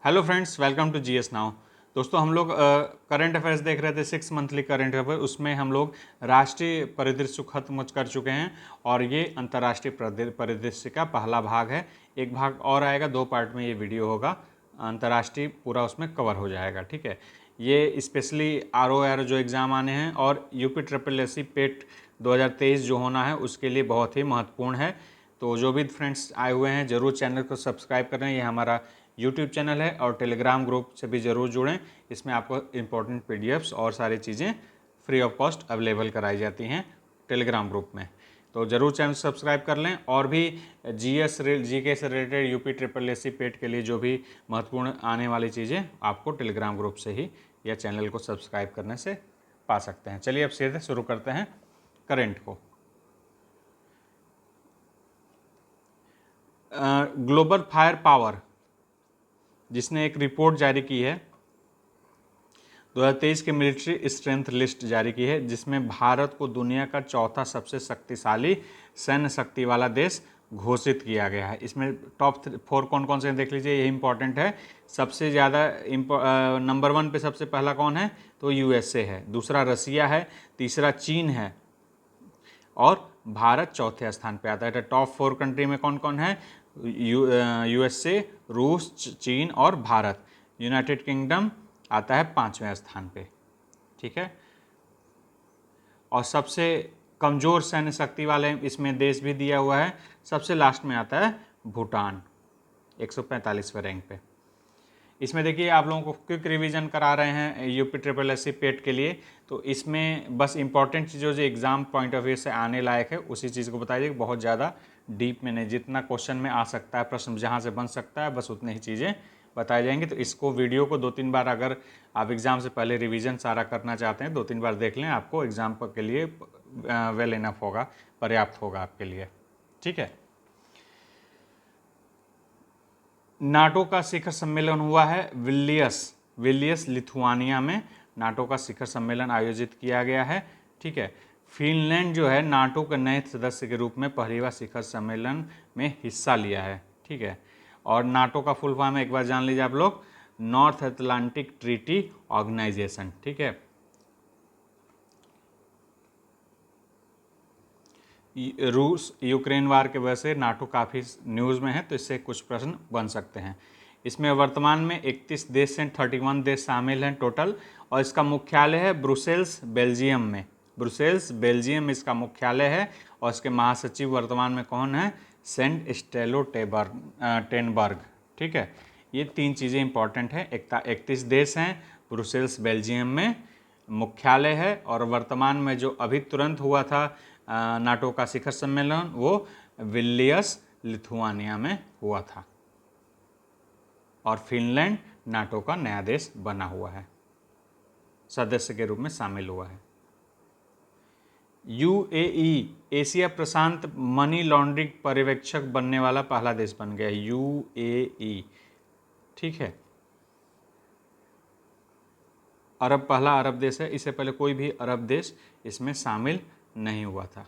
Hello friends, welcome to GS now. दोस्तों, हम लोग करंट अफेयर्स देख रहे थे, 6 मंथली करंट अफेयर। उसमें हम लोग राष्ट्रीय परिदृश्य खत्म कर चुके हैं और ये अंतर्राष्ट्रीय परिदृश्य का पहला भाग है। एक भाग और आएगा, 2 पार्ट में ये वीडियो होगा। अंतर्राष्ट्रीय पूरा उसमें कवर हो जाएगा, ठीक है। ये स्पेशली ROR जो एग्ज़ाम आने हैं और UPSSC पेट 2023 जो होना है उसके लिए बहुत ही महत्वपूर्ण है। तो जो भी फ्रेंड्स आए हुए हैं ज़रूर चैनल को सब्सक्राइब करें। ये हमारा यूट्यूब चैनल है और टेलीग्राम ग्रुप से भी ज़रूर जुड़ें। इसमें आपको इम्पोर्टेंट PDFs और सारी चीज़ें फ्री ऑफ कॉस्ट अवेलेबल कराई जाती हैं टेलीग्राम ग्रुप में। तो ज़रूर चैनल सब्सक्राइब कर लें। और भी GK से रिलेटेड UPSSC पेट के लिए जो भी महत्वपूर्ण आने वाली चीज़ें आपको टेलीग्राम ग्रुप से ही या चैनल को सब्सक्राइब करने से पा सकते हैं। चलिए अब सीधे शुरू करते हैं करेंट को। ग्लोबल फायर पावर जिसने एक रिपोर्ट जारी की है, 2023 की मिलिट्री स्ट्रेंथ लिस्ट जारी की है, जिसमें भारत को दुनिया का चौथा सबसे शक्तिशाली सैन्य शक्ति वाला देश घोषित किया गया है। इसमें टॉप 4 कौन कौन से देख लीजिए, ये इंपॉर्टेंट है। सबसे ज़्यादा नंबर 1 पे सबसे पहला कौन है, तो USA है, दूसरा रसिया है, तीसरा चीन है और भारत चौथे स्थान पे आता है। तो टॉप 4 कंट्री में कौन कौन है, USA, रूस, चीन और भारत। यूनाइटेड किंगडम आता है 5वें स्थान पे, ठीक है। और सबसे कमज़ोर सैन्य शक्ति वाले इसमें देश भी दिया हुआ है। सबसे लास्ट में आता है भूटान, 145वें रैंक पे। इसमें देखिए, आप लोगों को क्विक रिवीजन करा रहे हैं UPSSC पेट के लिए। तो इसमें बस इंपॉर्टेंट चीज़ों जो एग्ज़ाम पॉइंट ऑफ व्यू से आने लायक है उसी चीज़ को बताइए। बहुत ज़्यादा डीप में नहीं, जितना क्वेश्चन में आ सकता है, प्रश्न जहाँ से बन सकता है, बस उतनी ही चीज़ें बताई जाएंगी। तो इसको वीडियो को 2-3 बार, अगर आप एग्ज़ाम से पहले रिवीजन सारा करना चाहते हैं, 2-3 बार देख लें, आपको एग्ज़ाम के लिए वेल इनफ होगा, पर्याप्त होगा आपके लिए, ठीक है। नाटो का शिखर सम्मेलन हुआ है विलियस लिथुआनिया में। नाटो का शिखर सम्मेलन आयोजित किया गया है, ठीक है। फिनलैंड जो है नाटो के नए सदस्य के रूप में पहली बार शिखर सम्मेलन में हिस्सा लिया है, ठीक है। और नाटो का फुल फॉर्म एक बार जान लीजिए आप लोग, नॉर्थ अटलांटिक ट्रीटी ऑर्गेनाइजेशन, ठीक है। रूस यूक्रेन वार के वजह से नाटो काफ़ी न्यूज़ में है, तो इससे कुछ प्रश्न बन सकते हैं। इसमें वर्तमान में 31 देश हैं, 31 देश शामिल हैं टोटल। और इसका मुख्यालय है ब्रुसेल्स, बेल्जियम में। ब्रुसेल्स, बेल्जियम इसका मुख्यालय है। और इसके महासचिव वर्तमान में कौन है, सेंट स्टेलो टेनबर्ग, ठीक है। ये 3 चीज़ें इंपॉर्टेंट हैं। 31 देश हैं, ब्रुसेल्स बेल्जियम में मुख्यालय है, और वर्तमान में जो अभी तुरंत हुआ था नाटो का शिखर सम्मेलन, वो विलियस लिथुआनिया में हुआ था। और फिनलैंड नाटो का नया देश बना हुआ है, सदस्य के रूप में शामिल हुआ है। UAE एशिया प्रशांत मनी लॉन्ड्रिंग पर्यवेक्षक बनने वाला पहला देश बन गया, UAE, ठीक है। पहला अरब देश है, इससे पहले कोई भी अरब देश इसमें शामिल नहीं हुआ था।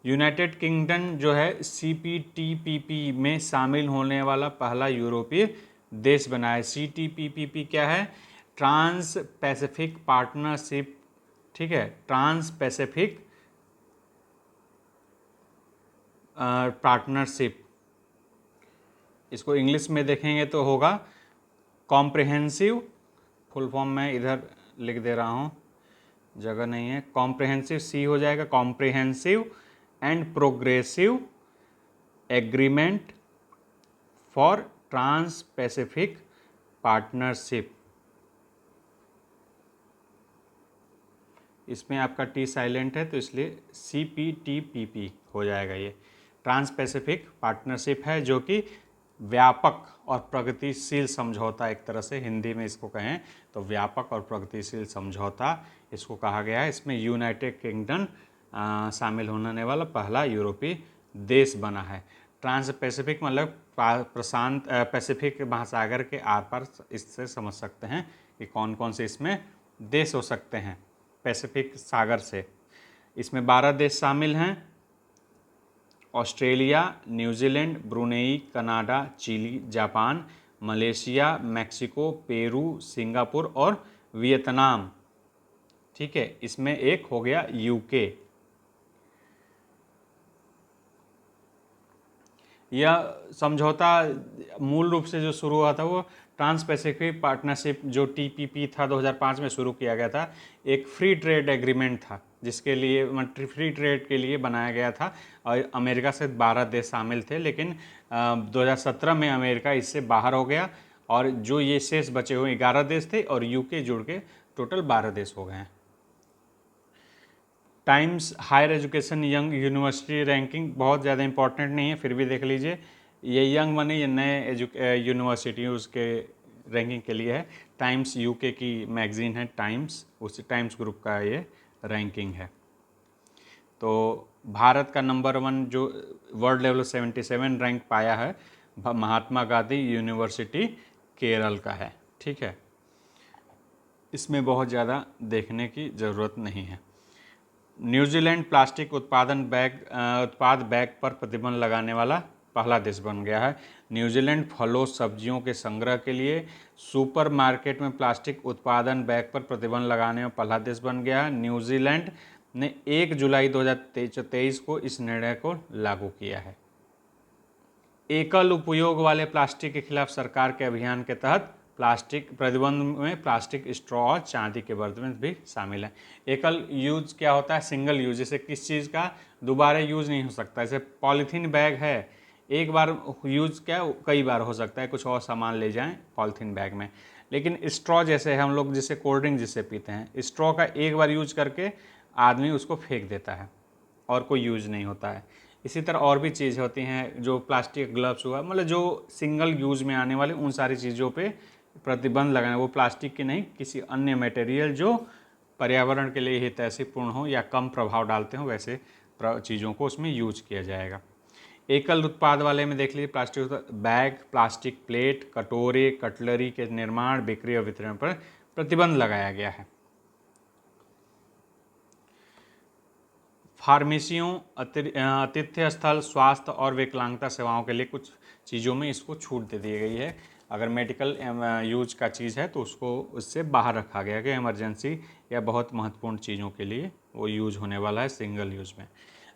यूनाइटेड किंगडम जो है CPTPP में शामिल होने वाला पहला यूरोपीय देश बना है। CPTPP क्या है, ट्रांस पैसिफिक पार्टनरशिप, ठीक है, ट्रांस पैसिफिक पार्टनरशिप। इसको इंग्लिश में देखेंगे तो होगा कॉम्प्रिहेंसिव, फुल फॉर्म में इधर लिख दे रहा हूँ, जगह नहीं है, कॉम्प्रिहेंसिव सी हो जाएगा, comprehensive and progressive agreement for trans pacific partnership. इसमें आपका टी साइलेंट है तो इसलिए CPTPP हो जाएगा। ये ट्रांस पैसिफिक पार्टनरशिप है, जो कि व्यापक और प्रगतिशील समझौता, एक तरह से हिंदी में इसको कहें तो व्यापक और प्रगतिशील समझौता इसको कहा गया है। इसमें यूनाइटेड किंगडम शामिल होने वाला पहला यूरोपीय देश बना है। ट्रांस पैसिफिक मतलब प्रशांत पैसिफिक महासागर के आर पार, इससे समझ सकते हैं कि कौन कौन से इसमें देश हो सकते हैं पैसिफिक सागर से। इसमें 12 देश शामिल हैं, Australia, New Zealand, Brunei, Canada, Chile, Japan, Malaysia, Mexico, Peru, Singapore और वियतनाम। ठीक है, इसमें एक हो गया यूके। यह समझौता मूल रूप से जो शुरू हुआ था वो ट्रांस पैसिफिक पार्टनरशिप जो TPP था 2005 में शुरू किया गया था, एक फ्री ट्रेड एग्रीमेंट था जिसके लिए फ्री ट्रेड के लिए बनाया गया था और अमेरिका से 12 देश शामिल थे, लेकिन 2017 में अमेरिका इससे बाहर हो गया और जो ये शेष बचे हुए 11 देश थे और यूके जुड़ के टोटल 12 देश हो गए हैं। Times Higher Education young university ranking बहुत ज़्यादा इंपॉर्टेंट नहीं है, फिर भी देख लीजिए, ये यंग बने ये नए यूनिवर्सिटी उसके रैंकिंग के लिए है। टाइम्स यूके की मैगजीन है टाइम्स, उसी टाइम्स ग्रुप का ये रैंकिंग है। तो भारत का नंबर 1 जो वर्ल्ड लेवल 77 रैंक पाया है महात्मा गांधी यूनिवर्सिटी केरल का है। ठीक है, इसमें बहुत ज़्यादा देखने की ज़रूरत नहीं है। न्यूजीलैंड प्लास्टिक उत्पाद बैग पर प्रतिबंध लगाने वाला पहला देश बन गया है। न्यूजीलैंड फलों सब्जियों के संग्रह के लिए सुपरमार्केट में प्लास्टिक उत्पादन बैग पर प्रतिबंध लगाने में पहला देश बन गया है। न्यूजीलैंड ने 1 जुलाई 2023 को इस निर्णय को लागू किया है। एकल उपयोग वाले प्लास्टिक के खिलाफ सरकार के अभियान के तहत प्लास्टिक प्रतिबंध में प्लास्टिक स्ट्रॉ और चांदी के बर्तन भी शामिल हैं। एकल यूज क्या होता है? सिंगल यूज, जैसे किस चीज़ का दोबारा यूज नहीं हो सकता। जैसे पॉलीथीन बैग है, एक बार यूज क्या कई बार हो सकता है, कुछ और सामान ले जाएं पॉलीथीन बैग में। लेकिन स्ट्रॉ जैसे हम लोग जिसे कोल्ड ड्रिंक जिसे पीते हैं, स्ट्रॉ का एक बार यूज करके आदमी उसको फेंक देता है और कोई यूज नहीं होता है। इसी तरह और भी चीज़ होती हैं जो प्लास्टिक ग्लव्स हुआ, मतलब जो सिंगल यूज में आने वाले उन सारी चीज़ों पे प्रतिबंध लगाना, वो प्लास्टिक की नहीं किसी अन्य मटेरियल जो पर्यावरण के लिए हितैषीपूर्ण हो या कम प्रभाव डालते हो वैसे चीज़ों को उसमें यूज किया जाएगा। एकल उत्पाद वाले में देख लीजिए प्लास्टिक बैग, प्लास्टिक प्लेट, कटोरे, कटलरी के निर्माण, बिक्री और वितरण पर प्रतिबंध लगाया गया है। फार्मेसियों, आतिथ्य स्थल, स्वास्थ्य और विकलांगता सेवाओं के लिए कुछ चीज़ों में इसको छूट दे दी गई है। अगर मेडिकल यूज का चीज़ है तो उसको उससे बाहर रखा गया कि इमरजेंसी या बहुत महत्वपूर्ण चीज़ों के लिए वो यूज होने वाला है सिंगल यूज में।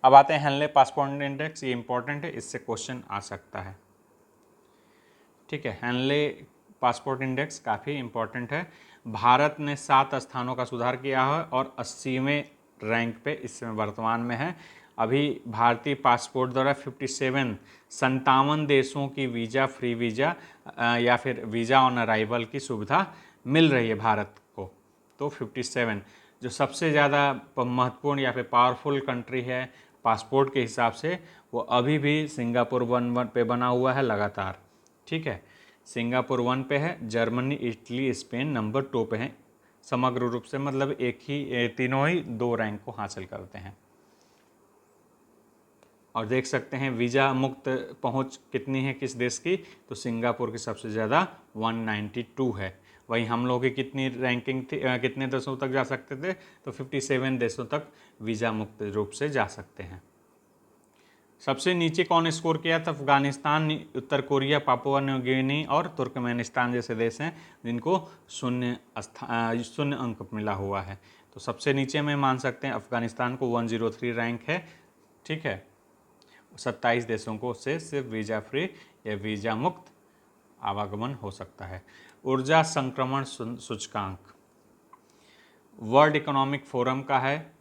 अब आते हैं हेनले पासपोर्ट इंडेक्स, ये इंपॉर्टेंट है, इससे क्वेश्चन आ सकता है। ठीक है, हेनले पासपोर्ट इंडेक्स काफ़ी इंपॉर्टेंट है। भारत ने 7 स्थानों का सुधार किया है और 80वें रैंक पे इस समय वर्तमान में है। अभी भारतीय पासपोर्ट द्वारा 57 देशों की वीज़ा फ्री वीज़ा या फिर वीज़ा ऑन अराइवल की सुविधा मिल रही है भारत को। तो 57 जो सबसे ज़्यादा महत्वपूर्ण या फिर पावरफुल कंट्री है पासपोर्ट के हिसाब से, वो अभी भी सिंगापुर 1 पे बना हुआ है लगातार। ठीक है, सिंगापुर 1 पे है, जर्मनी, इटली, स्पेन नंबर 2 पे हैं समग्र रूप से, मतलब एक ही तीनों ही 2 रैंक को हासिल करते हैं। और देख सकते हैं वीज़ा मुक्त पहुंच कितनी है किस देश की, तो सिंगापुर की सबसे ज़्यादा 192 है। वहीं हम लोग की कितनी रैंकिंग थी, कितने देशों तक जा सकते थे, तो 57 देशों तक वीज़ा मुक्त रूप से जा सकते हैं। सबसे नीचे कौन स्कोर किया था? अफगानिस्तान, उत्तर कोरिया, पापुआ न्यू गिनी और तुर्कमेनिस्तान जैसे देश हैं जिनको 0 अंक मिला हुआ है। तो सबसे नीचे में मान सकते हैं अफगानिस्तान को 103 रैंक है। ठीक है, 27 देशों को से सिर्फ वीज़ा फ्री या वीज़ा मुक्त आवागमन हो सकता है। ऊर्जा संक्रमण सूचकांक वर्ल्ड इकोनॉमिक फोरम का है,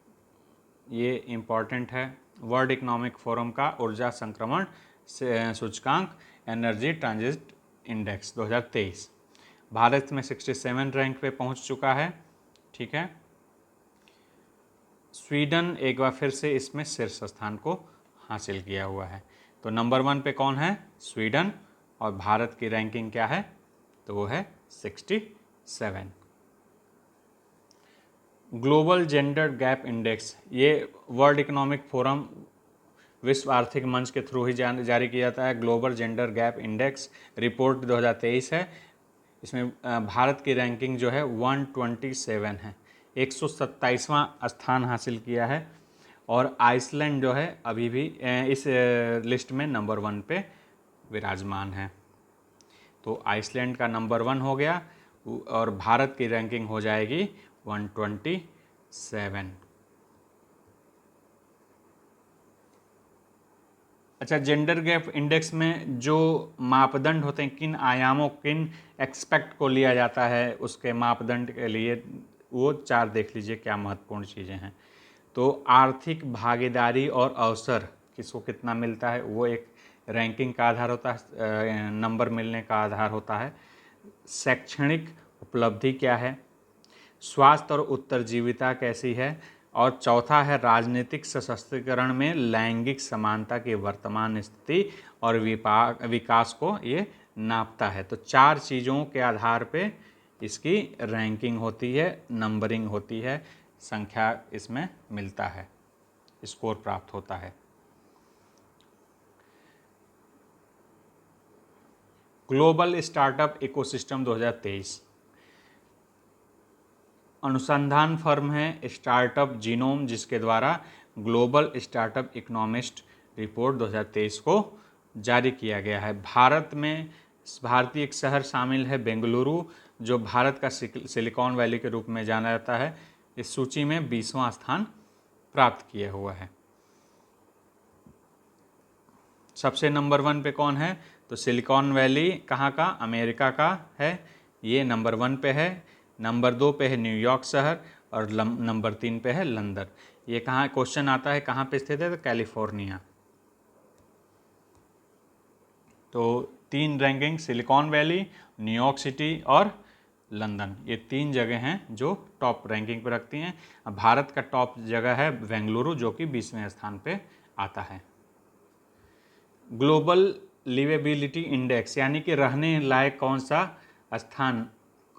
ये इम्पॉर्टेंट है। वर्ल्ड इकोनॉमिक फोरम का ऊर्जा संक्रमण सूचकांक एनर्जी ट्रांजिट इंडेक्स 2023 भारत में 67 रैंक पे पहुंच चुका है। ठीक है, स्वीडन एक बार फिर से इसमें शीर्ष स्थान को हासिल किया हुआ है। तो नंबर 1 पे कौन है? स्वीडन। और भारत की रैंकिंग क्या है? तो वो है 67। ग्लोबल जेंडर गैप इंडेक्स, ये वर्ल्ड इकोनॉमिक फोरम विश्व आर्थिक मंच के थ्रू ही जारी किया जाता है। Global gender gap index report 2023 है। इसमें भारत की रैंकिंग जो है 127 है, 127वां स्थान हासिल किया है। और आइसलैंड जो है अभी भी इस लिस्ट में नंबर 1 पे विराजमान है। तो आइसलैंड का नंबर 1 हो गया और भारत की रैंकिंग हो जाएगी 127। अच्छा, जेंडर गैप इंडेक्स में जो मापदंड होते हैं, किन आयामों, किन एक्सपेक्ट को लिया जाता है उसके मापदंड के लिए, वो 4 देख लीजिए क्या महत्वपूर्ण चीज़ें हैं। तो आर्थिक भागीदारी और अवसर किसको कितना मिलता है, वो एक रैंकिंग का आधार होता है, नंबर मिलने का आधार होता है। शैक्षणिक उपलब्धि क्या है, स्वास्थ्य और उत्तरजीविता कैसी है, और चौथा है राजनीतिक सशक्तिकरण में लैंगिक समानता की वर्तमान स्थिति और विकास को ये नापता है। तो 4 चीज़ों के आधार पे इसकी रैंकिंग होती है, नंबरिंग होती है, संख्या इसमें मिलता है, स्कोर प्राप्त होता है। ग्लोबल स्टार्टअप इकोसिस्टम 2023 अनुसंधान फर्म है स्टार्टअप जीनोम, जिसके द्वारा ग्लोबल स्टार्टअप इकोनॉमिस्ट रिपोर्ट 2023 को जारी किया गया है। भारत में भारतीय एक शहर शामिल है बेंगलुरु, जो भारत का सिलिकॉन वैली के रूप में जाना जाता है। इस सूची में 20वां स्थान प्राप्त किया हुआ है। सबसे नंबर 1 पे कौन है, तो सिलिकॉन वैली कहाँ का, अमेरिका का है, ये नंबर 1 पे है। नंबर 2 पे है न्यूयॉर्क शहर और नंबर 3 पे है लंदन। ये कहाँ, क्वेश्चन आता है कहाँ पे स्थित है, तो कैलिफोर्निया। तो 3 ranking, silicon valley, New York city और लंदन, ये 3 जगह हैं जो टॉप रैंकिंग पर रखती हैं। अब भारत का टॉप जगह है बेंगलुरु, जो कि 20वें स्थान पे आता है। ग्लोबल लिवेबिलिटी इंडेक्स, यानी कि रहने लायक कौन सा स्थान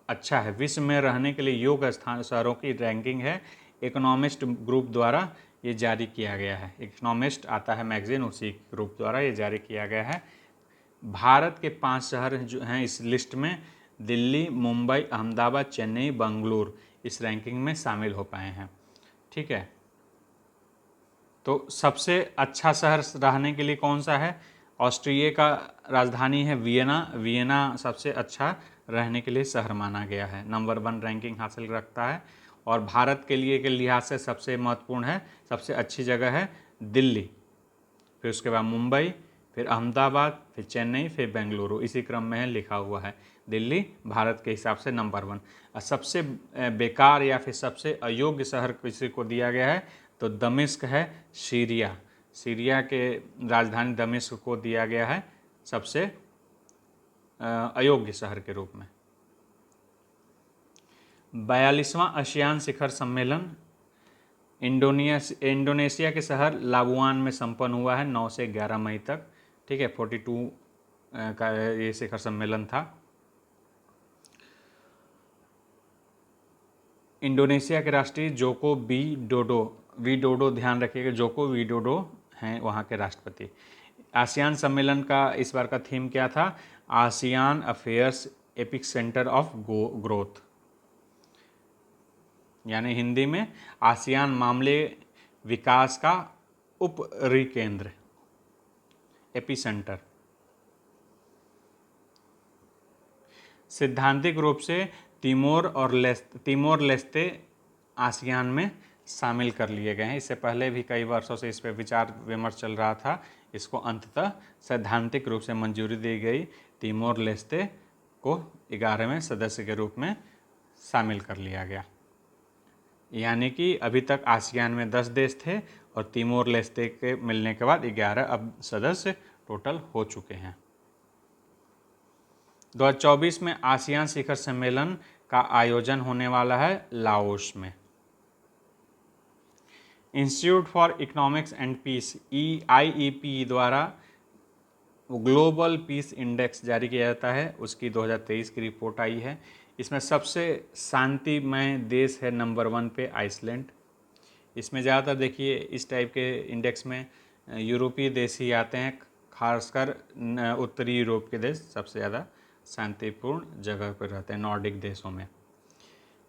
अच्छा है, विश्व में रहने के लिए योग्य स्थान शहरों की रैंकिंग है, इकोनॉमिस्ट ग्रुप द्वारा ये जारी किया गया है। इकोनॉमिस्ट आता है मैगजीन, उसी ग्रुप द्वारा ये जारी किया गया है। भारत के 5 शहर जो हैं इस लिस्ट में, दिल्ली, मुंबई, अहमदाबाद, चेन्नई, बंगलुरु इस रैंकिंग में शामिल हो पाए हैं। ठीक है, तो सबसे अच्छा शहर रहने के लिए कौन सा है, ऑस्ट्रिया का राजधानी है वियना। वियना सबसे अच्छा रहने के लिए शहर माना गया है, नंबर 1 रैंकिंग हासिल रखता है। और भारत के लिए के लिहाज से सबसे महत्वपूर्ण है, सबसे अच्छी जगह है दिल्ली, फिर उसके बाद मुंबई, फिर अहमदाबाद, फिर चेन्नई, फिर बेंगलुरु, इसी क्रम में है, लिखा हुआ है। दिल्ली भारत के हिसाब से नंबर 1। सबसे बेकार या फिर सबसे अयोग्य शहर किसी को दिया गया है, तो दमिश्क है सीरिया। सीरिया के राजधानी दमिश्क को दिया गया है सबसे अयोग्य शहर के रूप में। 42वां आसियान शिखर सम्मेलन इंडोनेशिया के शहर लाबुआन में संपन्न हुआ है 9 से 11 मई तक। ठीक है, 42 का ये शिखर सम्मेलन था। इंडोनेशिया के राष्ट्रीय जोको विडोडो, ध्यान रखिएगा, जोको विडोडो हैं वहाँ के राष्ट्रपति। आसियान सम्मेलन का इस बार का थीम क्या था, ASEAN affairs epic centre of growth, यानी हिंदी में आसियान मामले विकास का उपरि केंद्र, एपिसेंटर। सैद्धांतिक रूप से तिमोर लेस्ते आसियान में शामिल कर लिए गए हैं। इससे पहले भी कई वर्षों से इस पर विचार विमर्श चल रहा था, इसको अंततः सैद्धांतिक रूप से मंजूरी दी गई, तिमोर लेस्ते को 11वें सदस्य के रूप में शामिल कर लिया गया। यानी कि अभी तक आसियान में 10 देश थे और तिमोर लेस्ते के मिलने के बाद 11 अब सदस्य टोटल हो चुके हैं। 2024 में आसियान शिखर सम्मेलन का आयोजन होने वाला है लाओस में। Institute for Economics and Peace IEP द्वारा ग्लोबल पीस इंडेक्स जारी किया जाता है, उसकी 2023 की रिपोर्ट आई है। इसमें सबसे शांतिमय देश है नंबर 1 पे आइसलैंड। इसमें ज़्यादातर देखिए इस टाइप के इंडेक्स में यूरोपीय देश ही आते हैं, खासकर उत्तरी यूरोप के देश सबसे ज़्यादा शांतिपूर्ण जगह पर रहते हैं, नॉर्डिक देशों में।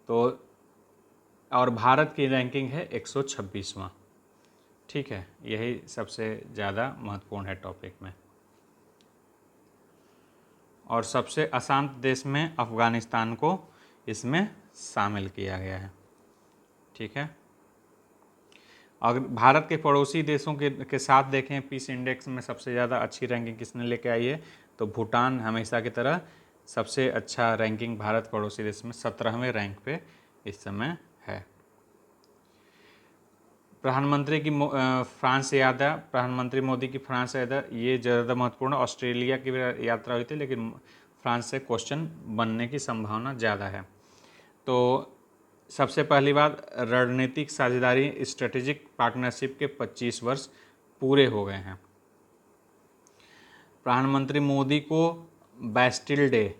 तो और भारत की रैंकिंग है 126वां। ठीक है, यही सबसे ज़्यादा महत्वपूर्ण है टॉपिक में। और सबसे अशांत देश में अफ़गानिस्तान को इसमें शामिल किया गया है। ठीक है, अगर भारत के पड़ोसी देशों के साथ देखें पीस इंडेक्स में सबसे ज़्यादा अच्छी रैंकिंग किसने लेके आई है, तो भूटान हमेशा की तरह सबसे अच्छा रैंकिंग भारत पड़ोसी देश में 17वें रैंक पे इस समय है। प्रधानमंत्री की फ्रांस यात्रा, प्रधानमंत्री मोदी की फ्रांस यात्रा ये ज़्यादा महत्वपूर्ण। ऑस्ट्रेलिया की भी यात्रा हुई थी, लेकिन फ्रांस से क्वेश्चन बनने की संभावना ज़्यादा है। तो सबसे पहली बात, रणनीतिक साझेदारी स्ट्रेटेजिक पार्टनरशिप के 25 वर्ष पूरे हो गए हैं। प्रधानमंत्री मोदी को बैस्टिल डे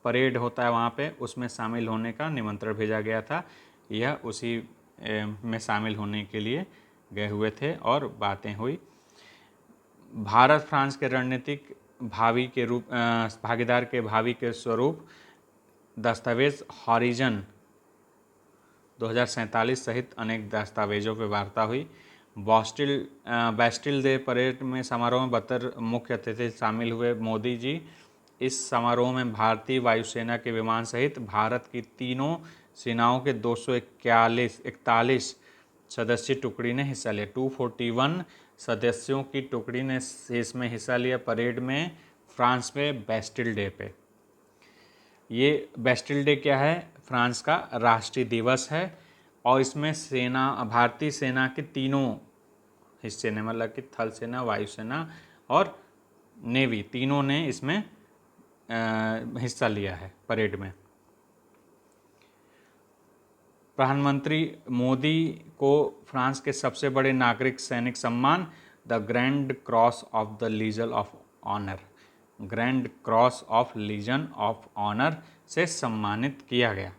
परेड होता है वहाँ पे, उसमें शामिल होने का निमंत्रण भेजा गया था। यह उसी में शामिल होने के लिए गए हुए थे और बातें हुई। भारत फ्रांस के रणनीतिक भावी के रूप भागीदार के भावी के स्वरूप दस्तावेज हॉरिजन 2047 सहित अनेक दस्तावेजों पर वार्ता हुई। बैस्टिल डे परेड में समारोह में 72 मुख्य अतिथि शामिल हुए मोदी जी। इस समारोह में भारतीय वायुसेना के विमान सहित भारत की तीनों सेनाओं के 241 सदस्यीय टुकड़ी ने हिस्सा लिया। 241 सदस्यों की टुकड़ी ने इसमें हिस्सा लिया परेड में फ्रांस में बैस्टिल डे पे। ये बैस्टिल डे क्या है, फ्रांस का राष्ट्रीय दिवस है और इसमें भारतीय सेना के तीनों हिस्से ने, मतलब कि थल सेना, वायुसेना और नेवी, तीनों ने इसमें हिस्सा लिया है परेड में। प्रधानमंत्री मोदी को फ्रांस के सबसे बड़े नागरिक सैनिक सम्मान the Grand Cross of the Legion of Honour, Grand Cross of Legion of Honour से सम्मानित किया गया।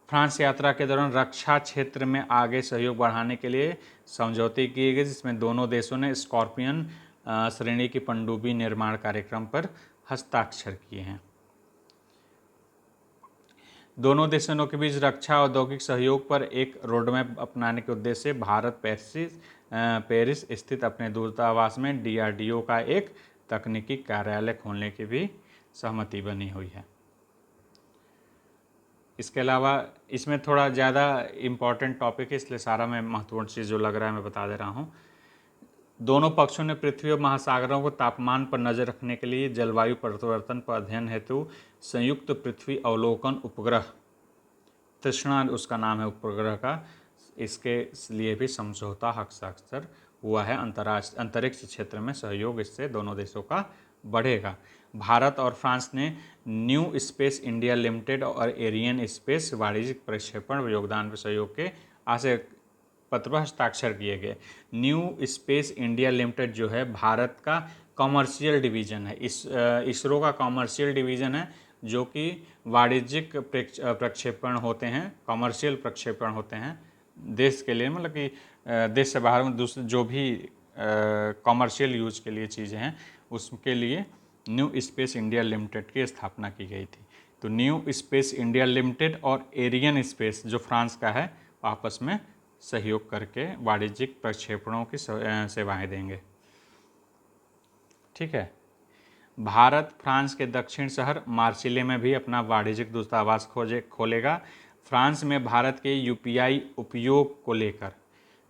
फ्रांस यात्रा के दौरान रक्षा क्षेत्र में आगे सहयोग बढ़ाने के लिए समझौते किए गए, जिसमें दोनों देशों ने स्कॉर्पियन श्रेणी की पनडुब्बी निर्माण कार्यक्रम पर हस्ताक्षर किए हैं। दोनों देशों के बीच रक्षा औद्योगिक सहयोग पर एक रोडमैप अपनाने के उद्देश्य से भारत पेरिस स्थित अपने दूतावास में DRDO का एक तकनीकी कार्यालय खोलने की भी सहमति बनी हुई है। इसके अलावा इसमें थोड़ा ज़्यादा इम्पॉर्टेंट टॉपिक है, इसलिए सारा मैं महत्वपूर्ण चीज़ जो लग रहा है मैं बता दे रहा हूँ। दोनों पक्षों ने पृथ्वी और महासागरों को तापमान पर नज़र रखने के लिए जलवायु परिवर्तन पर अध्ययन हेतु संयुक्त पृथ्वी अवलोकन उपग्रह, तृष्णा उसका नाम है उपग्रह का, इसके लिए भी समझौता हस्ताक्षर हुआ है। अंतरिक्ष क्षेत्र में सहयोग इससे दोनों देशों का बढ़ेगा। भारत और फ्रांस ने न्यू स्पेस इंडिया लिमिटेड और एरियन स्पेस वाणिज्यिक प्रक्षेपण योगदान पर सहयोग के आशय पत्र पर हस्ताक्षर किए गए। न्यू स्पेस इंडिया लिमिटेड जो है भारत का कॉमर्शियल डिवीज़न है, इसरो का कॉमर्शियल डिवीज़न है, जो कि वाणिज्यिक प्रक्षेपण होते हैं, कॉमर्शियल प्रक्षेपण होते हैं देश के लिए, मतलब कि देश से बाहर में दूसरे जो भी कॉमर्शियल यूज के लिए चीज़ें हैं उसके लिए न्यू स्पेस इंडिया लिमिटेड की स्थापना की गई थी। तो न्यू स्पेस इंडिया लिमिटेड और एरियन स्पेस जो फ्रांस का है आपस में सहयोग करके वाणिज्यिक प्रक्षेपणों की सेवाएं देंगे। ठीक है, भारत फ्रांस के दक्षिण शहर मार्सिले में भी अपना वाणिज्यिक दूतावास खोलेगा। फ्रांस में भारत के UPI उपयोग को लेकर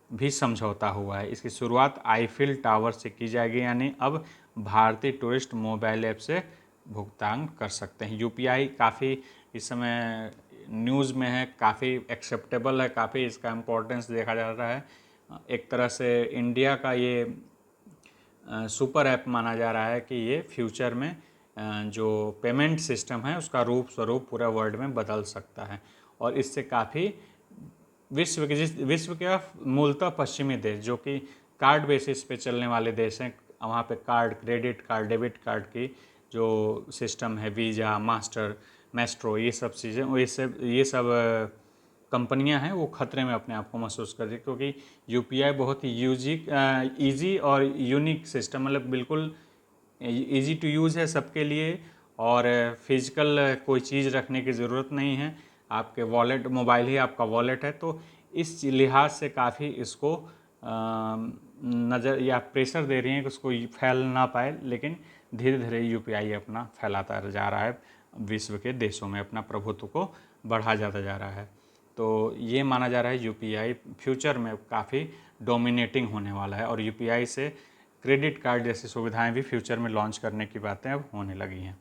भी समझौता हुआ है। इसकी शुरुआत आईफिल टावर से की जाएगी, यानी अब भारतीय टूरिस्ट मोबाइल ऐप से भुगतान कर सकते हैं। UPI काफ़ी इस समय न्यूज़ में है, काफ़ी एक्सेप्टेबल है, काफ़ी इसका इम्पोर्टेंस देखा जा रहा है। एक तरह से इंडिया का ये सुपर ऐप माना जा रहा है कि ये फ्यूचर में जो पेमेंट सिस्टम है उसका रूप स्वरूप पूरा वर्ल्ड में बदल सकता है और इससे काफ़ी विश्व के मूलतः पश्चिमी देश जो कि कार्ड बेसिस पे चलने वाले देश हैं, वहाँ पे card, credit card, debit card की जो सिस्टम है, वीज़ा, मास्टर, मैस्ट्रो, ये सब चीज़ें, ये सब कंपनियां हैं वो खतरे में अपने आप को महसूस कर रही, क्योंकि UPI बहुत ही ईजी और यूनिक सिस्टम, मतलब बिल्कुल ईजी टू यूज़ है सबके लिए और फिजिकल कोई चीज़ रखने की ज़रूरत नहीं है। आपके वॉलेट, मोबाइल ही आपका वॉलेट है, तो इस लिहाज से काफ़ी इसको नज़र या प्रेशर दे रही हैं कि उसको फैल ना पाए, लेकिन धीरे धीरे यूपीआई अपना फैलाता जा रहा है, विश्व के देशों में अपना प्रभुत्व को बढ़ा जाता जा रहा है। तो ये माना जा रहा है यूपीआई फ्यूचर में काफ़ी डोमिनेटिंग होने वाला है, और यूपीआई से क्रेडिट कार्ड जैसी सुविधाएं भी फ्यूचर में लॉन्च करने की बातें अब होने लगी हैं।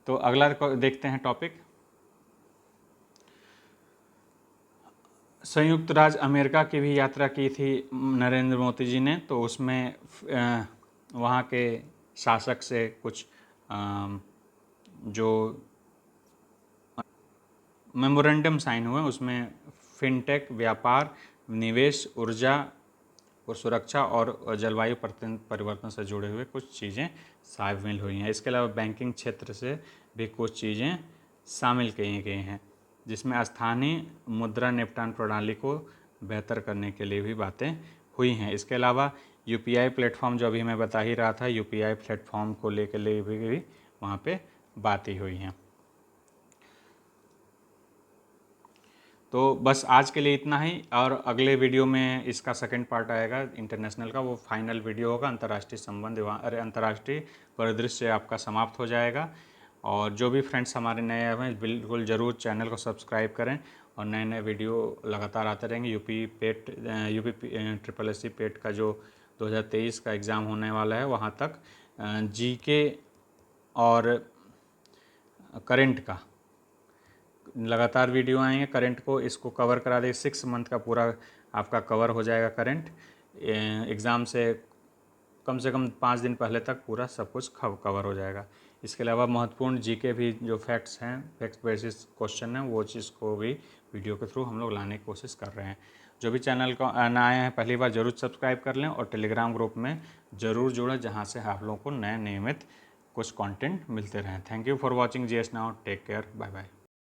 तो अगला देखते हैं टॉपिक। संयुक्त राज्य अमेरिका की भी यात्रा की थी नरेंद्र मोदी जी ने, तो उसमें वहाँ के शासक से कुछ जो मेमोरेंडम साइन हुए, उसमें फिनटेक, व्यापार, निवेश, ऊर्जा और सुरक्षा और जलवायु परिवर्तन से जुड़े हुए कुछ चीज़ें शामिल हुई हैं। इसके अलावा बैंकिंग क्षेत्र से भी कुछ चीज़ें शामिल की गई हैं, जिसमें स्थानीय मुद्रा निपटान प्रणाली को बेहतर करने के लिए भी बातें हुई हैं। इसके अलावा यूपीआई प्लेटफॉर्म, जो अभी मैं बता ही रहा था, यूपीआई प्लेटफॉर्म को लेकर भी वहाँ पे बातें हुई हैं। तो बस आज के लिए इतना ही, और अगले वीडियो में इसका सेकंड पार्ट आएगा इंटरनेशनल का, वो फाइनल वीडियो होगा। अंतर्राष्ट्रीय संबंध, अंतर्राष्ट्रीय परिदृश्य आपका समाप्त हो जाएगा। और जो भी फ्रेंड्स हमारे नए आए हैं, बिल्कुल ज़रूर चैनल को सब्सक्राइब करें, और नए नए वीडियो लगातार आते रहेंगे। यूपी SSC पेट का जो 2023 का एग्ज़ाम होने वाला है, वहाँ तक जीके और करंट का लगातार वीडियो आएंगे। करंट को इसको कवर करा देंगे, 6 मंथ का पूरा आपका कवर हो जाएगा करंट। एग्ज़ाम से कम 5 दिन पहले तक पूरा सब कुछ कवर हो जाएगा। इसके अलावा महत्वपूर्ण जीके भी जो फैक्ट्स हैं, फैक्ट बेसिस क्वेश्चन हैं, वो चीज़ को भी वीडियो के थ्रू हम लोग लाने की कोशिश कर रहे हैं। जो भी चैनल को नए आए हैं पहली बार, ज़रूर सब्सक्राइब कर लें, और टेलीग्राम ग्रुप में ज़रूर जुड़ें, जहाँ से आप लोगों को नए नियमित कुछ कंटेंट मिलते रहें। Thank you for watching GS now. Take care, bye bye.